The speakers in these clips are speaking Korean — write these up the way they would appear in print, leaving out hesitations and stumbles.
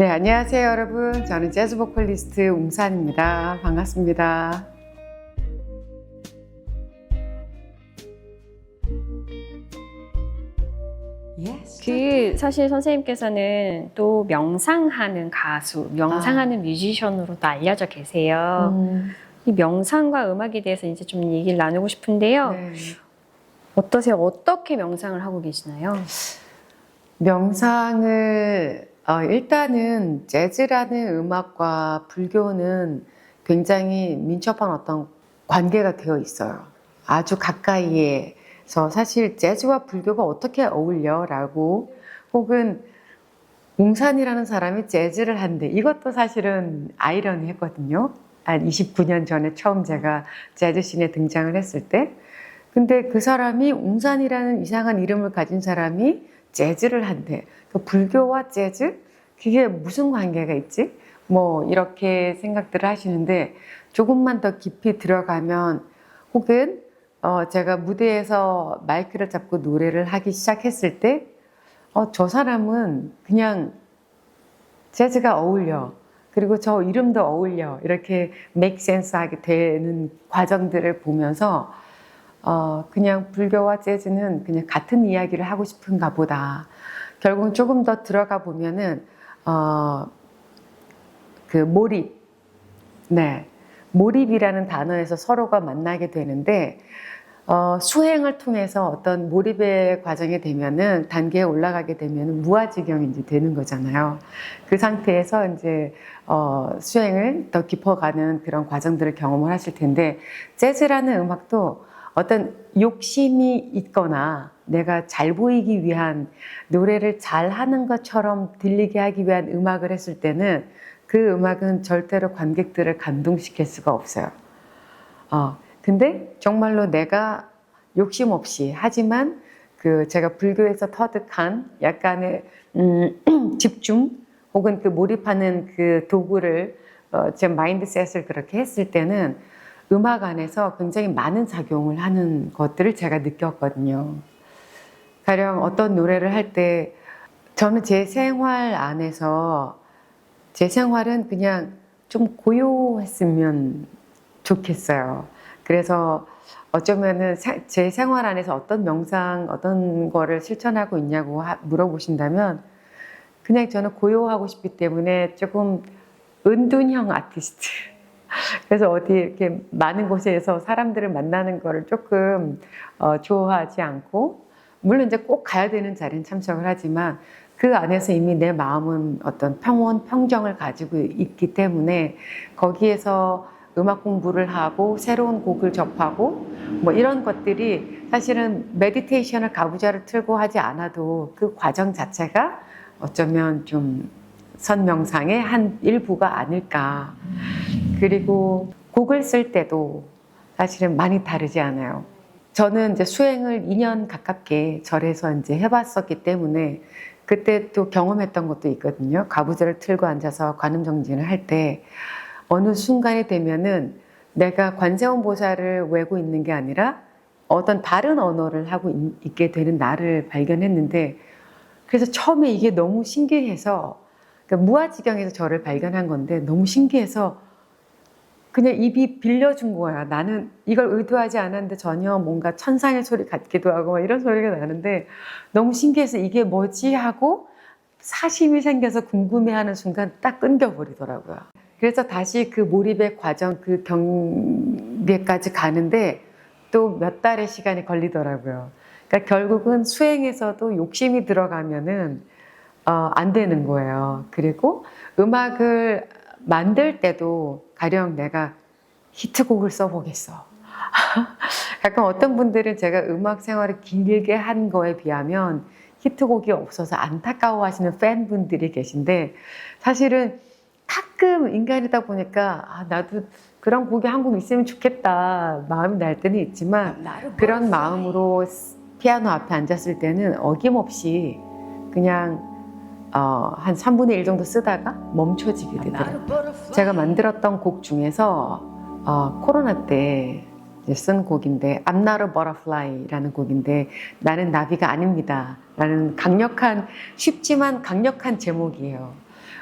네, 안녕하세요 여러분. 저는 재즈 보컬리스트 웅산입니다. 반갑습니다. 사실 선생님께서는 또 명상하는 가수, 명상하는 뮤지션으로도 알려져 계세요. 이 명상과 음악에 대해서 이제 좀 얘기를 나누고 싶은데요. 네. 어떠세요? 어떻게 명상을 하고 계시나요? 명상을 일단은 재즈라는 음악과 불교는 굉장히 민첩한 어떤 관계가 되어 있어요. 아주 가까이에서 사실 재즈와 불교가 어떻게 어울려라고 혹은 웅산이라는 사람이 재즈를 한대. 이것도 사실은 아이러니했거든요. 한 29년 전에 처음 제가 재즈 씬에 등장을 했을 때. 근데 그 사람이 웅산이라는 이상한 이름을 가진 사람이 재즈를 한대. 그 불교와 재즈? 그게 무슨 관계가 있지? 뭐 이렇게 생각들을 하시는데 조금만 더 깊이 들어가면 혹은 제가 무대에서 마이크를 잡고 노래를 하기 시작했을 때 저 사람은 그냥 재즈가 어울려. 그리고 저 이름도 어울려. 이렇게 make sense 하게 되는 과정들을 보면서 그냥 불교와 재즈는 그냥 같은 이야기를 하고 싶은가 보다. 결국 조금 더 들어가 보면은 그 몰입, 네, 몰입이라는 단어에서 서로가 만나게 되는데 수행을 통해서 어떤 몰입의 과정이 되면은 단계에 올라가게 되면은 무아지경이 이제 되는 거잖아요. 그 상태에서 이제 수행을 더 깊어가는 그런 과정들을 경험을 하실 텐데 재즈라는 음악도 어떤 욕심이 있거나 내가 잘 보이기 위한 노래를 잘 하는 것처럼 들리게 하기 위한 음악을 했을 때는 그 음악은 절대로 관객들을 감동시킬 수가 없어요. 근데 정말로 내가 욕심 없이 하지만 그 제가 불교에서 터득한 약간의 집중 혹은 그 몰입하는 그 도구를 제 마인드셋을 그렇게 했을 때는 음악 안에서 굉장히 많은 작용을 하는 것들을 제가 느꼈거든요. 가령 어떤 노래를 할 때 저는 제 생활 안에서 제 생활은 그냥 좀 고요했으면 좋겠어요. 그래서 어쩌면은 제 생활 안에서 어떤 명상, 어떤 거를 실천하고 있냐고 물어보신다면 그냥 저는 고요하고 싶기 때문에 조금 은둔형 아티스트. 그래서 어디 이렇게 많은 곳에서 사람들을 만나는 거를 조금 좋아하지 않고 물론 이제 꼭 가야 되는 자리는 참석을 하지만 그 안에서 이미 내 마음은 어떤 평온, 평정을 가지고 있기 때문에 거기에서 음악 공부를 하고 새로운 곡을 접하고 뭐 이런 것들이 사실은 메디테이션을 가부좌를 틀고 하지 않아도 그 과정 자체가 어쩌면 좀 선명상의 한 일부가 아닐까. 그리고 곡을 쓸 때도 사실은 많이 다르지 않아요. 저는 이제 수행을 2년 가깝게 절에서 이제 해봤었기 때문에 그때 또 경험했던 것도 있거든요. 가부좌를 틀고 앉아서 관음정진을 할 때 어느 순간이 되면은 내가 관세음 보살을 외고 있는 게 아니라 어떤 다른 언어를 하고 있게 되는 나를 발견했는데 그래서 처음에 이게 너무 신기해서 그러니까 무아지경에서 저를 발견한 건데 너무 신기해서 그냥 입이 빌려준 거야. 나는 이걸 의도하지 않았는데 전혀 뭔가 천상의 소리 같기도 하고 이런 소리가 나는데 너무 신기해서 이게 뭐지 하고 사심이 생겨서 궁금해하는 순간 딱 끊겨버리더라고요. 그래서 다시 그 몰입의 과정, 그 경계까지 가는데 또 몇 달의 시간이 걸리더라고요. 그러니까 결국은 수행에서도 욕심이 들어가면은 안 되는 거예요. 그리고 음악을 만들 때도 가령 내가 히트곡을 써보겠어. 가끔 어떤 분들은 제가 음악 생활을 길게 한 거에 비하면 히트곡이 없어서 안타까워 하시는 팬분들이 계신데 사실은 가끔 인간이다 보니까 나도 그런 곡이 한 곡 있으면 좋겠다 마음이 날 때는 있지만 그런 마음으로 피아노 앞에 앉았을 때는 어김없이 그냥 한 3분의 1 정도 쓰다가 멈춰지게 되더라고요. 제가 만들었던 곡 중에서 코로나 때 쓴 곡인데 I'm not a butterfly라는 곡인데 나는 나비가 아닙니다 라는 강력한 쉽지만 강력한 제목이에요.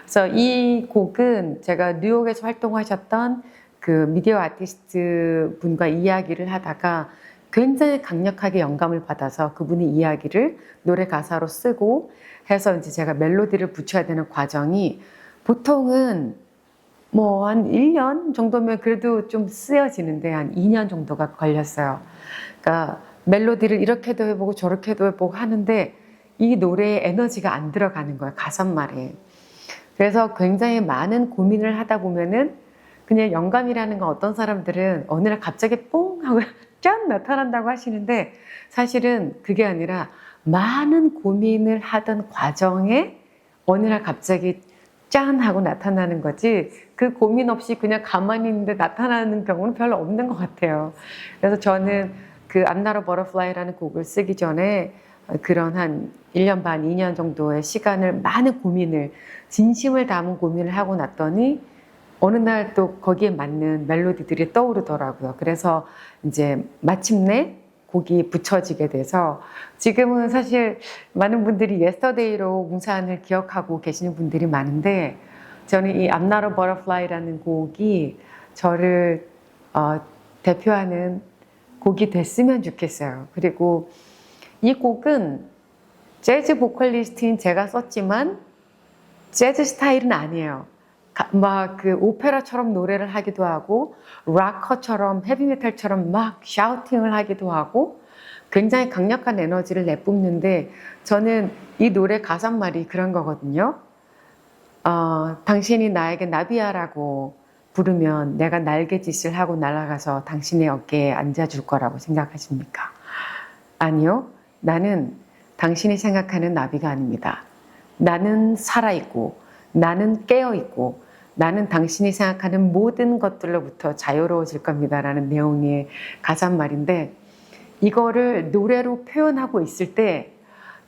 그래서 이 곡은 제가 뉴욕에서 활동하셨던 그 미디어 아티스트 분과 이야기를 하다가 굉장히 강력하게 영감을 받아서 그분의 이야기를 노래 가사로 쓰고 해서 이제 제가 멜로디를 붙여야 되는 과정이 보통은 뭐 한 1년 정도면 그래도 좀 쓰여지는데 한 2년 정도가 걸렸어요. 그러니까 멜로디를 이렇게도 해보고 저렇게도 해보고 하는데 이 노래에 에너지가 안 들어가는 거예요. 가사말에. 그래서 굉장히 많은 고민을 하다 보면은 그냥 영감이라는 건 어떤 사람들은 어느 날 갑자기 뽕 하고 짠 나타난다고 하시는데 사실은 그게 아니라 많은 고민을 하던 과정에 어느 날 갑자기 짠 하고 나타나는 거지 그 고민 없이 그냥 가만히 있는데 나타나는 경우는 별로 없는 것 같아요. 그래서 저는 그 I'm Not a Butterfly라는 곡을 쓰기 전에 그런 한 1년 반, 2년 정도의 시간을 많은 고민을 진심을 담은 고민을 하고 났더니 어느 날 또 거기에 맞는 멜로디들이 떠오르더라고요. 그래서 이제 마침내 곡이 붙여지게 돼서 지금은 사실 많은 분들이 Yesterday로 뭉산을 기억하고 계시는 분들이 많은데 저는 이 I'm Not a Butterfly라는 곡이 저를 대표하는 곡이 됐으면 좋겠어요. 그리고 이 곡은 재즈 보컬리스트인 제가 썼지만 재즈 스타일은 아니에요. 막 그 오페라처럼 노래를 하기도 하고 락커처럼 헤비메탈처럼 막 샤우팅을 하기도 하고 굉장히 강력한 에너지를 내뿜는데 저는 이 노래 가사말이 그런 거거든요. 당신이 나에게 나비야라고 부르면 내가 날개짓을 하고 날아가서 당신의 어깨에 앉아줄 거라고 생각하십니까? 아니요. 나는 당신이 생각하는 나비가 아닙니다. 나는 살아있고 나는 깨어있고 나는 당신이 생각하는 모든 것들로부터 자유로워질 겁니다 라는 내용의 가사말인데 이거를 노래로 표현하고 있을 때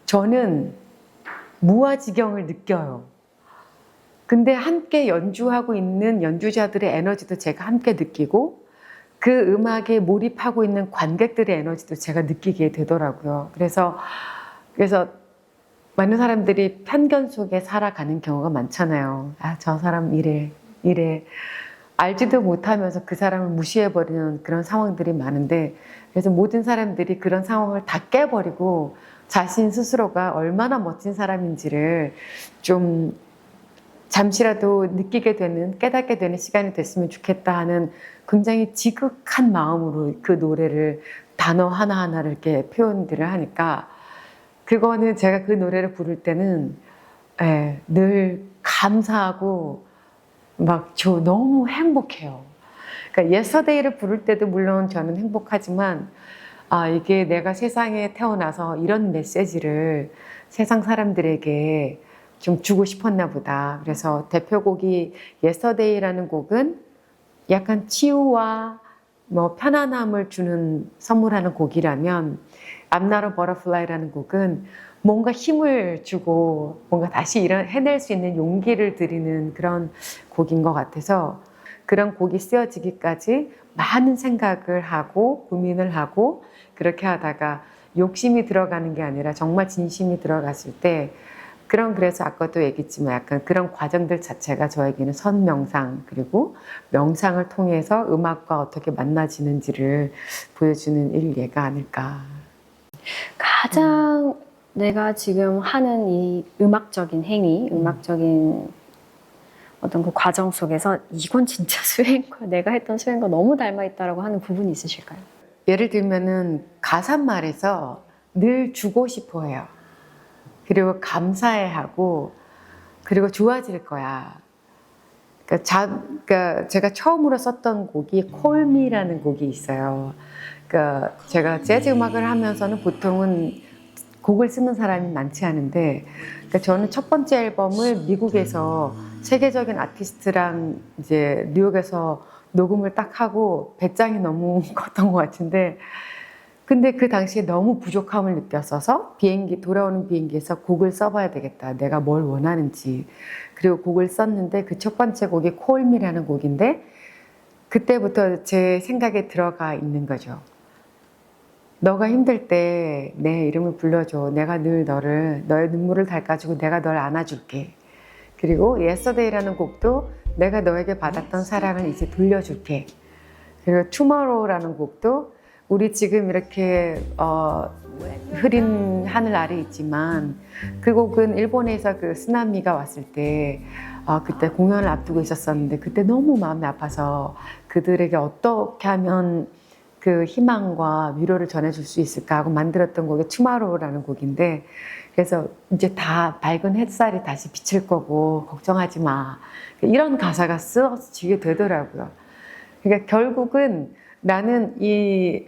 저는 무아지경을 느껴요. 근데 함께 연주하고 있는 연주자들의 에너지도 제가 함께 느끼고 그 음악에 몰입하고 있는 관객들의 에너지도 제가 느끼게 되더라고요. 그래서 많은 사람들이 편견 속에 살아가는 경우가 많잖아요. 아, 저 사람 이래. 알지도 못하면서 그 사람을 무시해버리는 그런 상황들이 많은데 그래서 모든 사람들이 그런 상황을 다 깨버리고 자신 스스로가 얼마나 멋진 사람인지를 좀 잠시라도 느끼게 되는, 깨닫게 되는 시간이 됐으면 좋겠다 하는 굉장히 지극한 마음으로 그 노래를 단어 하나하나를 이렇게 표현들을 하니까 그거는 제가 그 노래를 부를 때는 늘 감사하고 막 너무 행복해요. 그러니까 Yesterday를 부를 때도 물론 저는 행복하지만 이게 내가 세상에 태어나서 이런 메시지를 세상 사람들에게 좀 주고 싶었나 보다. 그래서 대표곡이 Yesterday라는 곡은 약간 치유와 뭐 편안함을 주는 선물하는 곡이라면 I'm Not a Butterfly라는 곡은 뭔가 힘을 주고 뭔가 다시 해낼 수 있는 용기를 드리는 그런 곡인 것 같아서 그런 곡이 쓰여지기까지 많은 생각을 하고 고민을 하고 그렇게 하다가 욕심이 들어가는 게 아니라 정말 진심이 들어갔을 때 그래서 아까도 얘기했지만 약간 그런 과정들 자체가 저에게는 선명상 그리고 명상을 통해서 음악과 어떻게 만나지는지를 보여주는 일례가 아닐까. 가장 내가 지금 하는 이 음악적인 행위, 음악적인 어떤 그 과정 속에서 이건 진짜 내가 했던 수행과 너무 닮아있다라고 하는 부분이 있으실까요? 예를 들면은 가사말에서 늘 주고 싶어 해요. 그리고 감사해 하고 그리고 좋아질 거야. 그러니까 제가 처음으로 썼던 곡이 Call Me라는 곡이 있어요. 그러니까 제가 재즈 음악을 하면서는 보통은 곡을 쓰는 사람이 많지 않은데 그러니까 저는 첫 번째 앨범을 미국에서 세계적인 아티스트랑 이제 뉴욕에서 녹음을 딱 하고 배짱이 너무 컸던 것 같은데 근데 그 당시에 너무 부족함을 느꼈어서 돌아오는 비행기에서 곡을 써봐야 되겠다. 내가 뭘 원하는지. 그리고 곡을 썼는데 그 첫 번째 곡이 Call Me라는 곡인데 그때부터 제 생각에 들어가 있는 거죠. 너가 힘들 때 내 이름을 불러줘. 내가 늘 너의 눈물을 닦아주고 내가 널 안아줄게. 그리고 Yesterday라는 곡도 내가 너에게 받았던 사랑을 이제 돌려줄게. 그리고 Tomorrow라는 곡도 우리 지금 이렇게 흐린 하늘 아래 있지만 그 곡은 일본에서 그 쓰나미가 왔을 때 그때 공연을 앞두고 있었었는데 그때 너무 마음이 아파서 그들에게 어떻게 하면 그 희망과 위로를 전해줄 수 있을까 하고 만들었던 곡이 Tomorrow라는 곡인데 그래서 이제 다 밝은 햇살이 다시 비칠 거고 걱정하지 마. 이런 가사가 쓰여지게 되더라고요. 그러니까 결국은 나는 이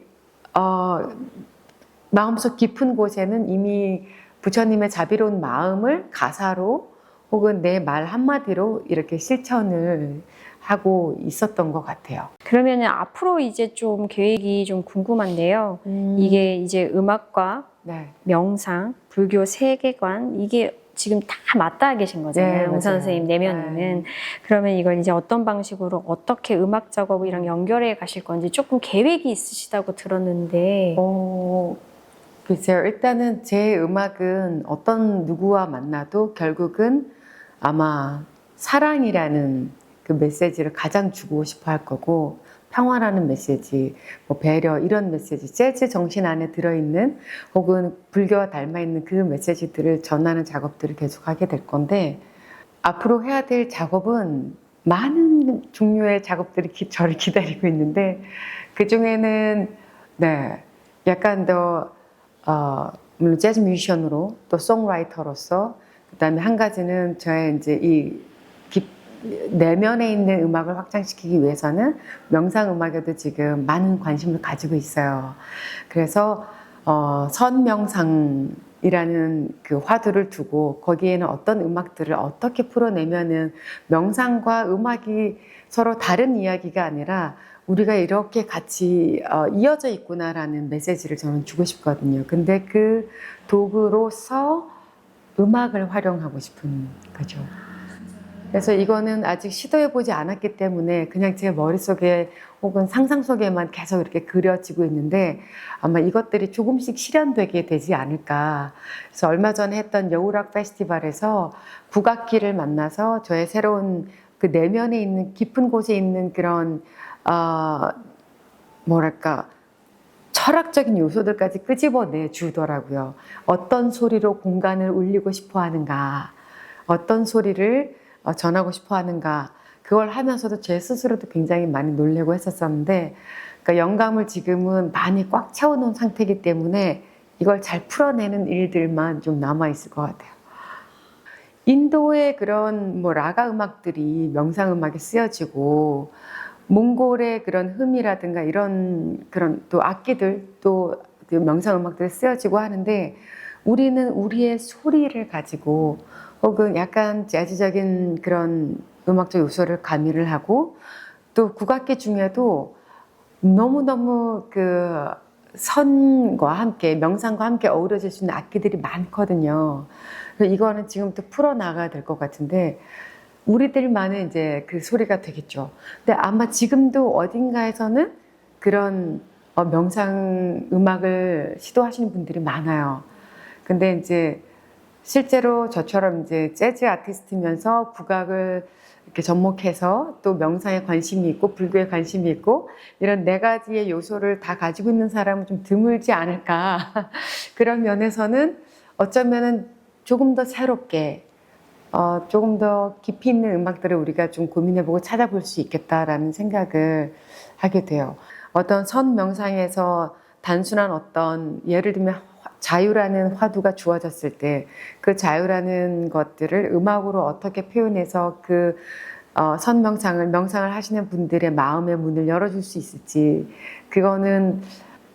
마음속 깊은 곳에는 이미 부처님의 자비로운 마음을 가사로 혹은 내 말 한마디로 이렇게 실천을 하고 있었던 것 같아요. 그러면은 앞으로 이제 좀 계획이 좀 궁금한데요. 이게 이제 음악과 네. 명상, 불교 세계관 이게 지금 다 맞닿아 계신 네, 거잖아요. 맞아요. 우선 선생님 내면에는. 네. 그러면 이걸 이제 어떤 방식으로 어떻게 음악 작업이랑 연결해 가실 건지 조금 계획이 있으시다고 들었는데. 글쎄요. 일단은 제 음악은 어떤 누구와 만나도 결국은 아마 사랑이라는 그 메시지를 가장 주고 싶어 할 거고 평화라는 메시지, 뭐 배려 이런 메시지, 재즈 정신 안에 들어있는 혹은 불교와 닮아있는 그 메시지들을 전하는 작업들을 계속하게 될 건데 앞으로 해야 될 작업은 많은 종류의 작업들이 저를 기다리고 있는데 그 중에는 네, 약간 더 물론 재즈 뮤지션으로 또 송라이터로서 그다음에 한 가지는 저의 이제 이 내면에 있는 음악을 확장시키기 위해서는 명상 음악에도 지금 많은 관심을 가지고 있어요. 그래서 선명상이라는 그 화두를 두고 거기에는 어떤 음악들을 어떻게 풀어내면은 명상과 음악이 서로 다른 이야기가 아니라 우리가 이렇게 같이 이어져 있구나라는 메시지를 저는 주고 싶거든요. 근데 그 도구로서 음악을 활용하고 싶은 거죠. 그래서 이거는 아직 시도해보지 않았기 때문에 그냥 제 머릿속에 혹은 상상 속에만 계속 이렇게 그려지고 있는데 아마 이것들이 조금씩 실현되게 되지 않을까. 그래서 얼마 전에 했던 여우락 페스티벌에서 국악기를 만나서 저의 새로운 그 내면에 있는 깊은 곳에 있는 그런 뭐랄까 철학적인 요소들까지 끄집어내 주더라고요. 어떤 소리로 공간을 울리고 싶어 하는가, 어떤 소리를 전하고 싶어 하는가, 그걸 하면서도 제 스스로도 굉장히 많이 놀래고 했었었는데, 그러니까 영감을 지금은 많이 꽉 채워놓은 상태이기 때문에 이걸 잘 풀어내는 일들만 좀 남아있을 것 같아요. 인도의 그런 뭐 라가 음악들이 명상 음악에 쓰여지고, 몽골의 그런 흠이라든가 이런 그런 또 악기들 또 그 명상 음악들이 쓰여지고 하는데 우리는 우리의 소리를 가지고 혹은 약간 재즈적인 그런 음악적 요소를 가미를 하고 또 국악기 중에도 너무너무 그 선과 함께 명상과 함께 어우러질 수 있는 악기들이 많거든요. 이거는 지금부터 풀어나가야 될 것 같은데 우리들만의 이제 그 소리가 되겠죠. 근데 아마 지금도 어딘가에서는 그런 명상 음악을 시도하시는 분들이 많아요. 근데 이제 실제로 저처럼 이제 재즈 아티스트면서 국악을 이렇게 접목해서 또 명상에 관심이 있고 불교에 관심이 있고 이런 네 가지의 요소를 다 가지고 있는 사람은 좀 드물지 않을까. 그런 면에서는 어쩌면은 조금 더 새롭게 조금 더 깊이 있는 음악들을 우리가 좀 고민해보고 찾아볼 수 있겠다라는 생각을 하게 돼요. 어떤 선 명상에서 단순한 어떤 예를 들면 자유라는 화두가 주어졌을 때 그 자유라는 것들을 음악으로 어떻게 표현해서 그 명상을 하시는 분들의 마음의 문을 열어줄 수 있을지 그거는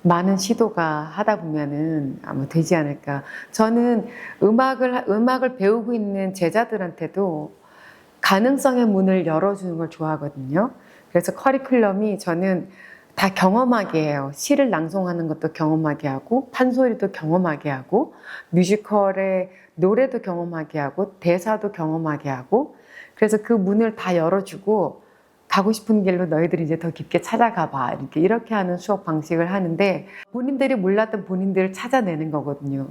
많은 시도가 하다 보면은 아마 되지 않을까. 저는 음악을 배우고 있는 제자들한테도 가능성의 문을 열어주는 걸 좋아하거든요. 그래서 커리큘럼이 저는 다 경험하게 해요. 시를 낭송하는 것도 경험하게 하고, 판소리도 경험하게 하고, 뮤지컬의 노래도 경험하게 하고, 대사도 경험하게 하고, 그래서 그 문을 다 열어주고, 가고 싶은 길로 너희들이 이제 더 깊게 찾아가 봐. 이렇게 하는 수업 방식을 하는데, 본인들이 몰랐던 본인들을 찾아내는 거거든요.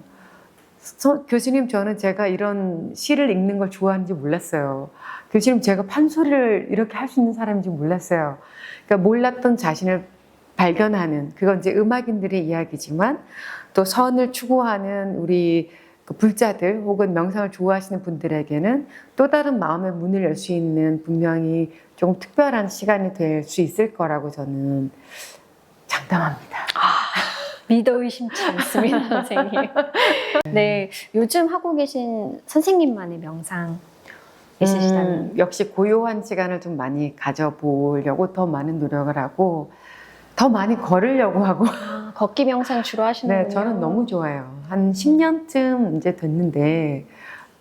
교수님, 저는 제가 이런 시를 읽는 걸 좋아하는지 몰랐어요. 교수님, 제가 판소리를 이렇게 할 수 있는 사람인지 몰랐어요. 그러니까 몰랐던 자신을 발견하는, 그건 이제 음악인들의 이야기지만 또 선을 추구하는 우리 그 불자들 혹은 명상을 좋아하시는 분들에게는 또 다른 마음의 문을 열 수 있는 분명히 좀 특별한 시간이 될 수 있을 거라고 저는 장담합니다. 믿어 의심치 않습니다, 선생님. 네, 요즘 하고 계신 선생님만의 명상 있으시다면? 역시 고요한 시간을 좀 많이 가져보려고 더 많은 노력을 하고 더 많이 걸으려고 하고. 걷기 명상 주로 하시는군요. 네, 저는 너무 좋아요. 한 10년쯤 이제 됐는데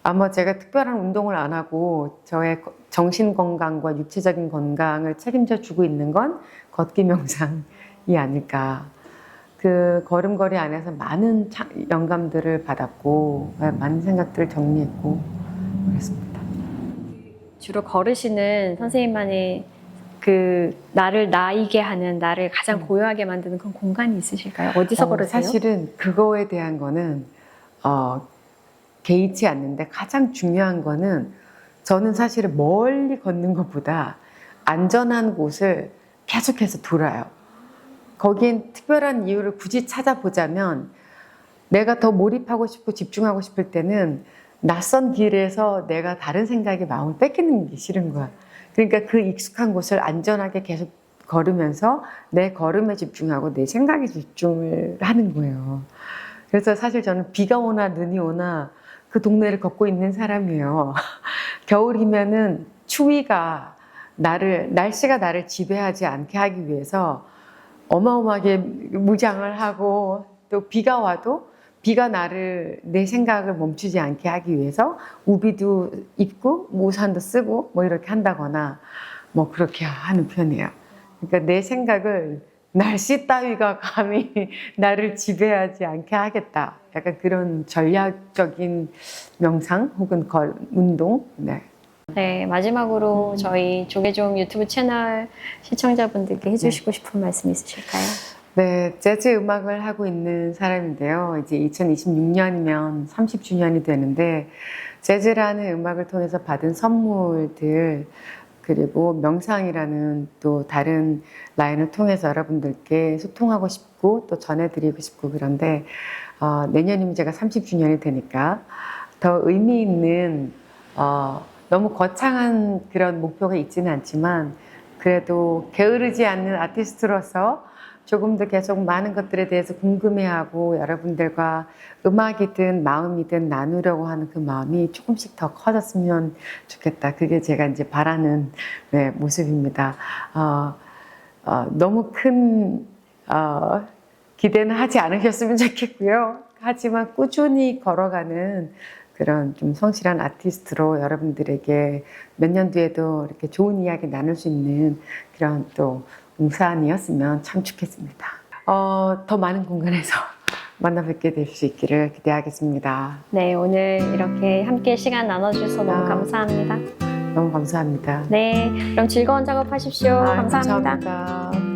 아마 제가 특별한 운동을 안 하고 저의 정신 건강과 육체적인 건강을 책임져 주고 있는 건 걷기 명상이 아닐까. 그 걸음걸이 안에서 많은 영감들을 받았고 많은 생각들을 정리했고 그랬습니다. 주로 걸으시는 선생님만의 그 나를 나이게 하는, 나를 가장 고요하게 만드는 그런 공간이 있으실까요? 어디서 걸으세요? 사실은 그거에 대한 거는 개의치 않는데 가장 중요한 거는 저는 사실은 멀리 걷는 것보다 안전한 곳을 계속해서 돌아요. 거기엔 특별한 이유를 굳이 찾아보자면 내가 더 몰입하고 싶고 집중하고 싶을 때는 낯선 길에서 내가 다른 생각에 마음을 뺏기는 게 싫은 거야. 그러니까 그 익숙한 곳을 안전하게 계속 걸으면서 내 걸음에 집중하고 내 생각에 집중을 하는 거예요. 그래서 사실 저는 비가 오나 눈이 오나 그 동네를 걷고 있는 사람이에요. 겨울이면은 추위가 날씨가 나를 지배하지 않게 하기 위해서 어마어마하게 무장을 하고 또 비가 와도 비가 내 생각을 멈추지 않게 하기 위해서 우비도 입고 우산도 쓰고 뭐 이렇게 한다거나 뭐 그렇게 하는 편이에요. 그러니까 내 생각을 날씨 따위가 감히 나를 지배하지 않게 하겠다. 약간 그런 전략적인 명상 혹은 운동. 네. 네, 마지막으로 저희 조계종 유튜브 채널 시청자분들께 해주시고 싶은 말씀 있으실까요? 네, 재즈 음악을 하고 있는 사람인데요. 이제 2026년이면 30주년이 되는데 재즈라는 음악을 통해서 받은 선물들 그리고 명상이라는 또 다른 라인을 통해서 여러분들께 소통하고 싶고 또 전해드리고 싶고 그런데 내년이면 제가 30주년이 되니까 더 의미 있는 너무 거창한 그런 목표가 있지는 않지만 그래도 게으르지 않는 아티스트로서 조금 더 계속 많은 것들에 대해서 궁금해하고 여러분들과 음악이든 마음이든 나누려고 하는 그 마음이 조금씩 더 커졌으면 좋겠다. 그게 제가 이제 바라는 모습입니다. 너무 큰 기대는 하지 않으셨으면 좋겠고요. 하지만 꾸준히 걸어가는 그런 좀 성실한 아티스트로 여러분들에게 몇 년 뒤에도 이렇게 좋은 이야기 나눌 수 있는 그런 또 웅산이었으면 참 좋겠습니다. 더 많은 공간에서 만나 뵙게 될 수 있기를 기대하겠습니다. 네, 오늘 이렇게 함께 시간 나눠주셔서 너무 감사합니다. 너무 감사합니다. 네, 그럼 즐거운 작업하십시오. 감사합니다. 감사합니다.